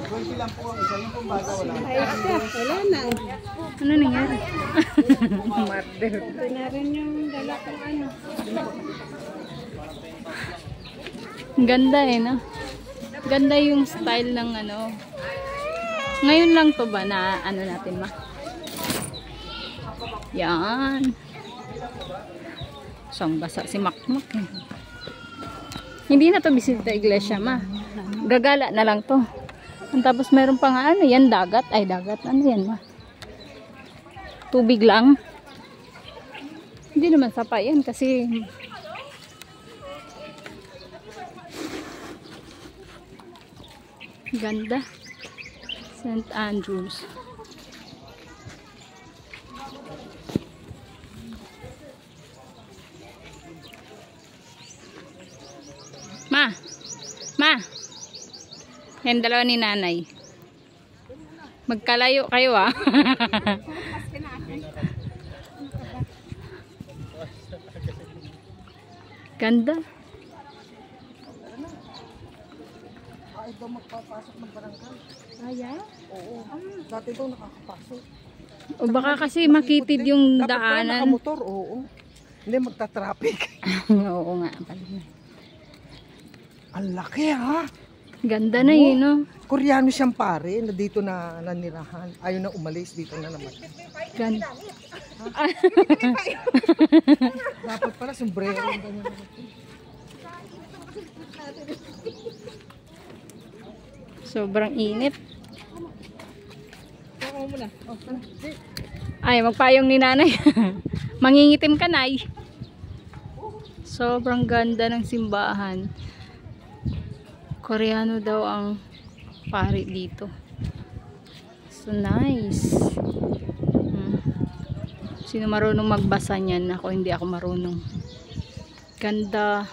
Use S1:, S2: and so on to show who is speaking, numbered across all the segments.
S1: 20 lang po ang isa. Yung pong bata wala.
S2: Wala na.
S3: Ano nangyari? Marder.
S2: Ito na rin yung dala kong ano.
S3: Ganda eh, no? Ganda yung style ng ano. Ngayon lang to ba na ano natin ma? Yan. Siyang basa si Makmak eh. Hindi na to bisita iglesia ma. Gagala na lang to. Tapos meron pa nga ano yan, dagat. Ay dagat, ano yan ma? Tubig lang. Hindi naman sapa yan kasi ganda. St. Andrews. Ma. Yan dalawa ni nanay. Magkalayo kayo ah. Ganda.
S1: Ay, daw magpapasok ng barangay.
S3: Ayan.
S1: Oo. Dati daw nakakapasok.
S3: O baka kasi makitid yung
S1: Dapat
S3: daanan.
S1: nakamotor, oo. Hindi magta-traffic.
S3: Oo nga.
S1: Ang laki ha.
S3: Ganda na yun, no?
S1: Koreano siyang pare na dito na nanirahan. Ayaw na umalis, dito na naman.
S3: Ganda.
S1: Dapat pala sombrero.
S3: Sobrang init. Ay, magpayong ni nanay. Mangingitim ka, nay. Sobrang ganda ng simbahan. Koreano daw ang pari dito. So nice. Sino marunong magbasa niyan? Ako hindi ako marunong. Ganda.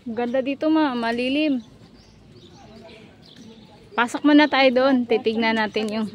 S3: Ganda dito ma, malilim. Pasok muna tayo doon. Titignan natin yung